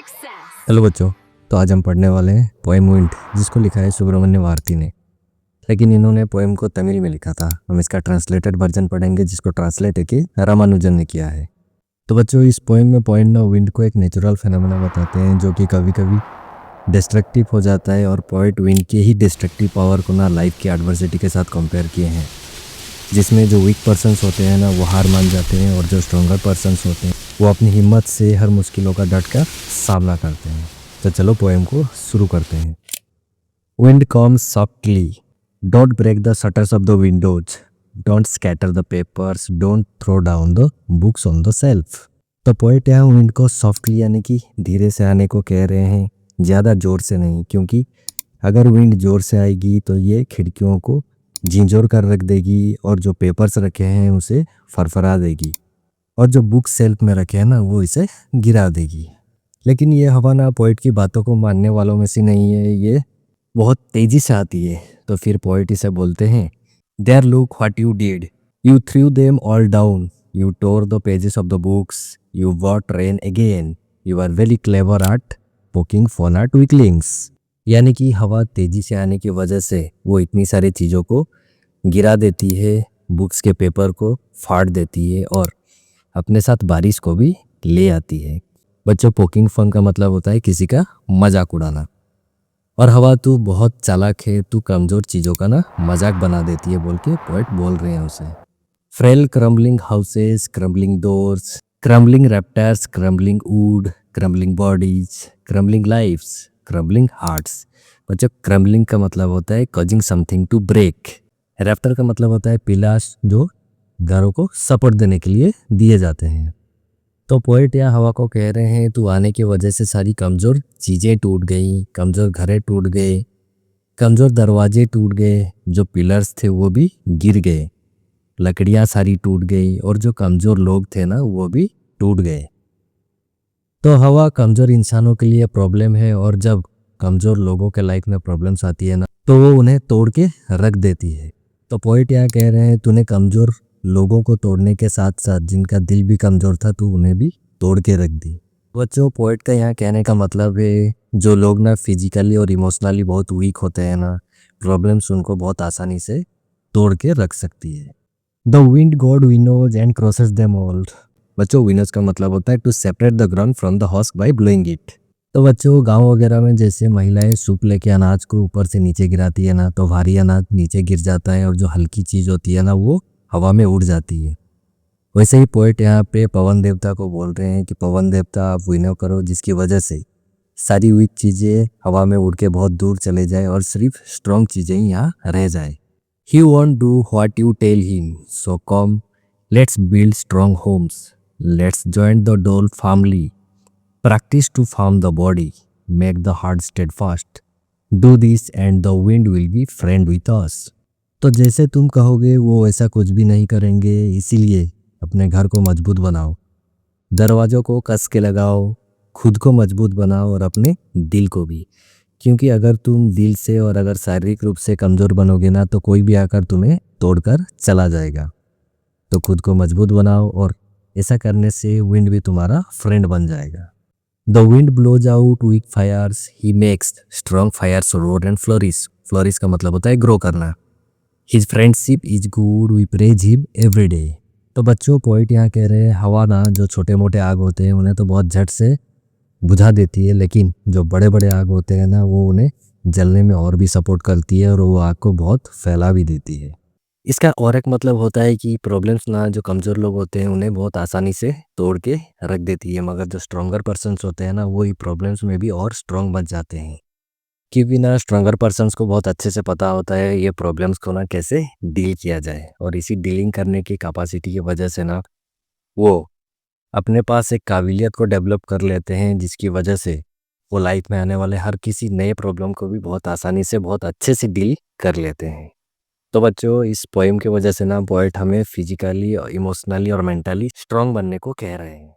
Hello बच्चों, तो आज हम पढ़ने वाले हैं पोएम विंड, जिसको लिखा है सुब्रमण्य भारती ने। लेकिन इन्होंने पोएम को तमिल में लिखा था। हम इसका ट्रांसलेटेड वर्जन पढ़ेंगे, जिसको ट्रांसलेट है कि रामानुजन ने किया है। तो बच्चों, इस पोएम में पोएट ना विंड को एक नेचुरल फिनोमेना बताते हैं, जो कि कभी कभी डिस्ट्रक्टिव हो जाता है, और पोएट विंड के ही डिस्ट्रक्टिव पावर को ना लाइफ की एडवर्सिटी के साथ कंपेयर किए हैं, जिसमें जो वीक पर्सन्स होते हैं ना वो हार मान जाते हैं, और जो स्ट्रॉन्गर पर्सन्स होते हैं वो अपनी हिम्मत से हर मुश्किलों का डट कर सामना करते हैं। तो चलो पोएम को शुरू करते हैं। Wind comes softly, don't break the shutters of the windows, don't scatter the papers, don't throw down the books on the shelf. तो पोएट यहाँ विंड को सॉफ्टली यानी कि धीरे से आने को कह रहे हैं, ज़्यादा ज़ोर से नहीं, क्योंकि अगर विंड ज़ोर से आएगी तो ये खिड़कियों को झिंझोर कर रख देगी, और जो पेपर्स रखे हैं उसे फरफरा देगी, और जो बुक सेल्फ में रखे हैं ना वो इसे गिरा देगी। लेकिन ये हवा ना पोइट की बातों को मानने वालों में से नहीं है, ये बहुत तेज़ी से आती है। तो फिर पोइट इसे बोलते हैं, there look what you did, you threw them all down, you tore the pages of the books, you वॉट rain again, you are very clever at poking fun at weaklings. यानी कि हवा तेज़ी से आने की वजह से वो इतनी सारी चीज़ों को गिरा देती है, बुक्स के पेपर को फाड़ देती है, और अपने साथ बारिश को भी ले आती है। बच्चों, पोकिंग फन का मतलब होता है किसी का मजाक उड़ाना। और हवा तू बहुत चालाक है, तू कमज़ोर चीज़ों का ना मजाक बना देती है, बोल के पोएट बोल रहे हैं उसे। Frail crumbling houses, crumbling doors, crumbling raptors, crumbling wood, crumbling bodies, crumbling lifes, crumbling hearts. बच्चों, क्रम्बलिंग का मतलब होता है causing something to break. Raptor का मतलब होता है पिलास, जो घरों को सपोर्ट देने के लिए दिए जाते हैं। तो पोएट या हवा को कह रहे हैं, तू आने की वजह से सारी कमज़ोर चीज़ें टूट गई, कमज़ोर घरें टूट गए, कमज़ोर दरवाजे टूट गए, जो पिलर्स थे वो भी गिर गए, लकड़ियाँ सारी टूट गई, और जो कमज़ोर लोग थे ना वो भी टूट गए। तो हवा कमज़ोर इंसानों के लिए प्रॉब्लम है, और जब कमज़ोर लोगों के लाइफ में प्रॉब्लम्स आती है ना तो वो उन्हें तोड़ के रख देती है। तो पोएट यहाँ कह रहे हैं, तूने कमज़ोर लोगों को तोड़ने के साथ साथ जिनका दिल भी कमज़ोर था तू उन्हें भी तोड़ के रख दी। बच्चों, पोएट का यहाँ कहने का मतलब है, जो लोग ना फिजिकली और इमोशनली बहुत वीक होते हैं ना, प्रॉब्लम्स उनको बहुत आसानी से तोड़ के रख सकती है। The wind god winnows and crosses them all. बच्चों, विनोज का मतलब होता है to separate the ground from the husk by blowing it. तो बच्चों, गांव वगैरह में जैसे महिलाएं सूप लेके अनाज को ऊपर से नीचे गिराती है ना, तो भारी अनाज नीचे गिर जाता है, और जो हल्की चीज़ होती है ना वो हवा में उड़ जाती है। वैसे ही पोएट यहाँ पे पवन देवता को बोल रहे हैं कि पवन देवता आप विनो करो, जिसकी वजह से सारी वीक चीज़ें हवा में उड़ के बहुत दूर चले जाए, और सिर्फ स्ट्रॉन्ग चीज़ें ही यहाँ रह जाए। He won't do what you tell him, so come let's build strong homes, let's join the dole family, practice to farm the body, make the heart steadfast, do this and the wind will be friend with us। तो जैसे तुम कहोगे वो वैसा कुछ भी नहीं करेंगे, इसीलिए अपने घर को मजबूत बनाओ, दरवाज़ों को कस के लगाओ, खुद को मजबूत बनाओ, और अपने दिल को भी, क्योंकि अगर तुम दिल से और अगर शारीरिक रूप से कमज़ोर बनोगे ना तो कोई भी आकर तुम्हें तोड़कर चला जाएगा। तो खुद को मजबूत बनाओ, और ऐसा करने से विंड भी तुम्हारा फ्रेंड बन जाएगा। The wind blows out weak fires, he makes strong fires roar and flourish। Flourish का मतलब होता है ग्रो करना। His friendship is good, we praise him every day। तो बच्चों, पोइट यहाँ कह रहे हैं, हवा ना जो छोटे मोटे आग होते हैं उन्हें तो बहुत झट से बुझा देती है, लेकिन जो बड़े बड़े आग होते हैं ना वो उन्हें जलने में और भी सपोर्ट करती है, और वो आग को बहुत फैला भी देती है। इसका और एक मतलब होता है कि प्रॉब्लम्स ना जो कमज़ोर लोग होते हैं उन्हें बहुत आसानी से तोड़ के रख देती है, मगर जो स्ट्रॉन्गर पर्सन्स होते हैं ना वो ही प्रॉब्लम्स में भी और स्ट्रॉन्ग बन जाते हैं, क्योंकि ना स्ट्रॉन्गर पर्सन्स को बहुत अच्छे से पता होता है ये प्रॉब्लम्स को ना कैसे डील किया जाए, और इसी डीलिंग करने की कैपेसिटी की वजह से ना वो अपने पास एक काबिलियत को डेवलप कर लेते हैं, जिसकी वजह से वो लाइफ में आने वाले हर किसी नए प्रॉब्लम को भी बहुत आसानी से बहुत अच्छे से डील कर लेते हैं। तो बच्चों, इस पोएम की वजह से ना पोएट हमें फिजिकली, इमोशनली और मेंटली स्ट्रांग बनने को कह रहे हैं।